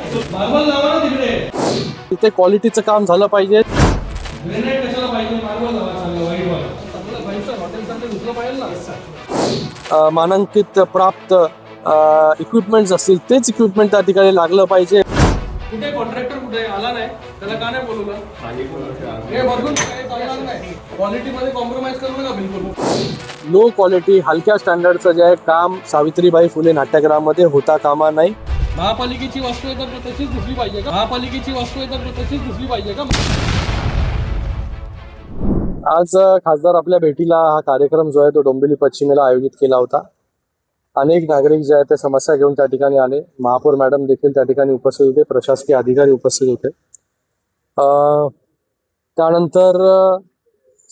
Marble लावा ना तिकडे. तिथे क्वालिटीचं काम झालं पाहिजे. ग्रेनाइट कशाला पाहिजे? मार्बल लावा चांगलं वाईटवालं. आपल्याला 5 स्टार हॉटेलसारखं दुसरं पाहिजे ना. मानांकित प्राप्त इक्विपमेंट्स असतील तेच इक्विपमेंट त्या ठिकाणी लागलं पाहिजे. कुठे कॉन्ट्रॅक्टर कुठे आला नाही, त्याला का नाही बोलवलं? हे बघून काय चालणार नाही. क्वालिटीमध्ये कॉम्प्रोमाइज करू नका बिलकुल. लो क्वालिटी हलक्या स्टँडर्डचं जे आहे काम सावित्रीबाई फुले नाट्यगृहामध्ये होता कामा नाही. महापालिकेची वस्तू आहे तर तशीच दिसली पाहिजे का? महापालिकेची वस्तू आहे तर तशीच दिसली पाहिजे का? आज खासदार आपल्या भेटीला हा कार्यक्रम जो आहे तो डोंबिवली पश्चिमेला आयोजित केला होता. अनेक नागरिक जे आहेत ते समस्या घेऊन त्या ठिकाणी आले. महापौर मॅडम देखील त्या ठिकाणी उपस्थित होते, प्रशासकीय अधिकारी उपस्थित होते. त्यानंतर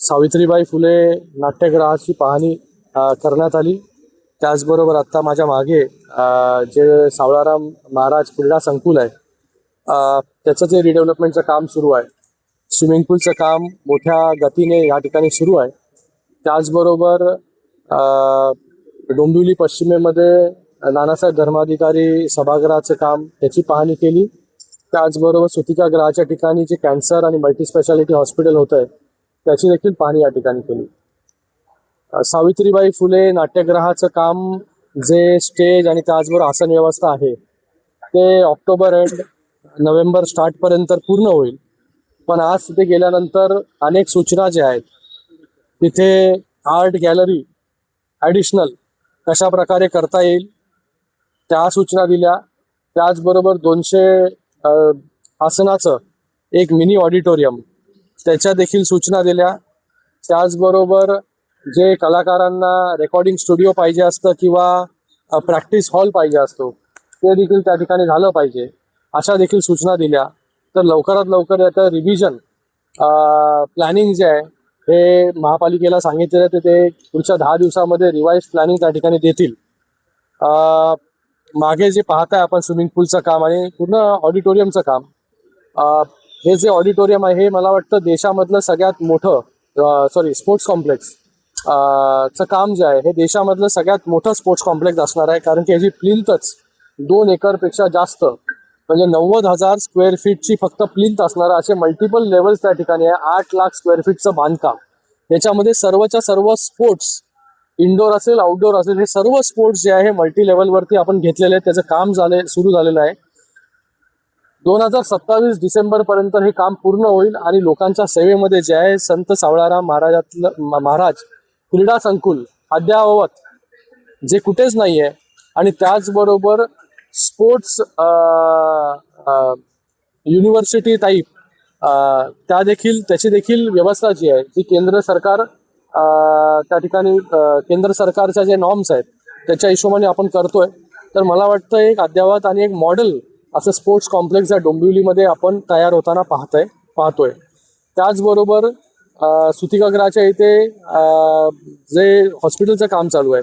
सावित्रीबाई फुले नाट्यगृहाची पाहणी करण्यात आली. त्याचबरोबर आत्ता माझ्या मागे जे सावळाराम महाराज क्रीडा संकुल आहे त्याचं जे रिडेव्हलपमेंटचं काम सुरू आहे, स्विमिंग पूलचं काम मोठ्या गतीने या ठिकाणी सुरू आहे. त्याचबरोबर डोंबिवली पश्चिमेमध्ये नानासाहेब धर्माधिकारी सभागृहाचं काम त्याची पाहणी केली. त्याचबरोबर सुतिकागृहाच्या ठिकाणी जे कॅन्सर आणि मल्टीस्पेशालिटी हॉस्पिटल होतं आहे त्याची देखील पाहणी या ठिकाणी केली. सावित्रीबाई फुले नाट्यगृहाचं काम जे स्टेज आणि त्याचबरोबर आसन व्यवस्था आहे ते ऑक्टोबर एंड नोव्हेंबर स्टार्टपर्यंत पूर्ण होईल. पण आज तिथे गेल्यानंतर अनेक सूचना ज्या आहेत, तिथे आर्ट गॅलरी ॲडिशनल कशा प्रकारे करता येईल त्या सूचना दिल्या. त्याचबरोबर 200 आसनाचं एक मिनी ऑडिटोरियम त्याच्या देखील सूचना दिल्या. त्याचबरोबर जे कलाकारांना रेकॉर्डिंग स्टुडिओ पाहिजे असतं किंवा प्रॅक्टिस हॉल पाहिजे असतो ते देखील त्या ठिकाणी झालं पाहिजे अशा देखील सूचना दिल्या. तर लवकरात लवकर याचं रिव्हिजन प्लॅनिंग जे आहे हे महापालिकेला सांगितलेलं आहे, ते पुढच्या 10 दिवसामध्ये रिवाईज प्लॅनिंग त्या ठिकाणी देतील. मागे जे पाहताय आपण स्विमिंग पूलचं काम आणि पूर्ण ऑडिटोरियमचं काम, हे जे ऑडिटोरियम आहे हे मला वाटतं देशामधलं सगळ्यात मोठं स्पोर्ट्स कॉम्प्लेक्स चं काम जे आहे हे देशामधलं सगळ्यात मोठं स्पोर्ट्स कॉम्प्लेक्स असणार आहे. कारण की ह्याची प्लिंथच 2 एकरपेक्षा जास्त म्हणजे 90,000 स्क्वेअर फीटची फक्त प्लिंथ असणार असे मल्टिपल लेवल्स त्या ठिकाणी आहे. 8 लाख स्क्वेअर फीटचं बांधकाम, याच्यामध्ये सर्वच्या सर्व स्पोर्ट्स इनडोअर असेल आउटडोअर असेल हे सर्व स्पोर्ट्स जे आहे मल्टी लेवलवरती आपण घेतलेले आहेत. त्याचं काम सुरू झालेलं आहे. 2027 डिसेंबरपर्यंत हे काम पूर्ण होईल आणि लोकांच्या सेवेमध्ये जे आहे संत सावळाराम महाराज क्रीडा संकुल अद्ययावत जे कुठेच नाही आहे आणि त्याचबरोबर स्पोर्ट्स युनिव्हर्सिटी टाईप त्याची देखील व्यवस्था जी आहे ती केंद्र सरकार त्या ठिकाणी केंद्र सरकारच्या जे नॉर्म्स आहेत त्याच्या हिशोबाने आपण करतोय. तर मला वाटतं एक अद्ययावत आणि एक मॉडेल असं स्पोर्ट्स कॉम्प्लेक्स या डोंबिवलीमध्ये आपण तयार होताना पाहतोय. त्याचबरोबर सुतिकागृहाच्या इथे जे हॉस्पिटलचं काम चालू आहे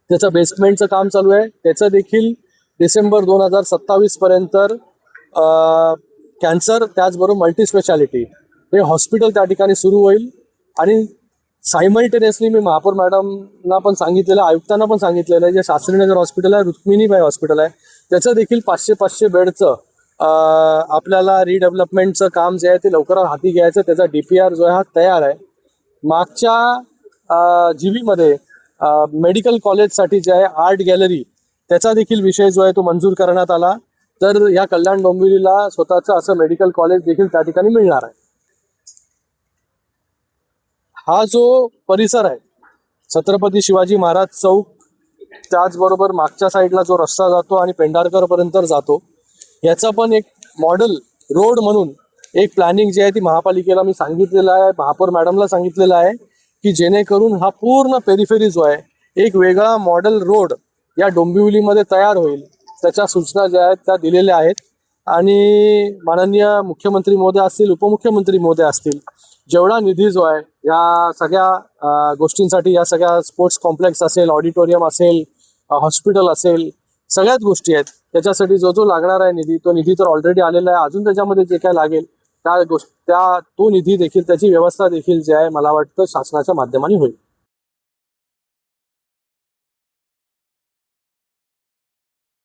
त्याचं बेसमेंटचं काम चालू आहे, त्याचं देखील डिसेंबर 2027 पर्यंत कॅन्सर त्याचबरोबर मल्टीस्पेशालिटी हे हॉस्पिटल त्या ठिकाणी सुरू होईल. आणि सायमल्टेनियसली मी महापौर मॅडमना पण सांगितलेलं, आयुक्तांना पण सांगितलेलं आहे, जे शास्त्रीनगर हॉस्पिटल आहे, रुक्मिणीबाई हॉस्पिटल आहे, त्याचं देखील 500 बेडचं आपल्याला रिडेव्हलपमेंटचं काम जे आहे ते लवकरात हाती घ्यायचं. त्याचा DPR जो आहे हा तयार आहे. मागच्या जीवीमध्ये मेडिकल कॉलेजसाठी जे आहे आर्ट गॅलरी त्याचा देखील विषय जो आहे तो मंजूर करण्यात आला. तर या कल्याण डोंबिवलीला स्वतःचं असं मेडिकल कॉलेज देखील त्या ठिकाणी मिळणार आहे. हा जो परिसर आहे छत्रपती शिवाजी महाराज चौक, त्याचबरोबर मागच्या साईडला जो रस्ता जातो आणि पेंढारकरपर्यंत जातो, याचा पण एक मॉडेल रोड म्हणून एक प्लॅनिंग जी आहे ती महापालिकेला मी सांगितलेलं आहे, महापौर मॅडमला सांगितलेलं आहे की जेणेकरून हा पूर्ण पेरिफेरी जो आहे एक वेगळा मॉडेल रोड या डोंबिवलीमध्ये तयार होईल. त्याच्या सूचना ज्या आहेत त्या दिलेल्या आहेत. आणि माननीय मुख्यमंत्री महोदय असतील, उपमुख्यमंत्री महोदय असतील, जेवढा निधी जो आहे या सगळ्या गोष्टींसाठी, या सगळ्या स्पोर्ट्स कॉम्प्लेक्स असेल, ऑडिटोरियम असेल, हॉस्पिटल असेल, सगळ्याच गोष्टी आहेत त्याच्यासाठी जो लागणार आहे निधी, तो निधी तर ऑलरेडी आलेला आहे. अजून त्याच्यामध्ये जे काय लागेल तो निधी देखील, त्याची व्यवस्था देखील जी आहे मला वाटतं शासनाच्या माध्यमाने होईल.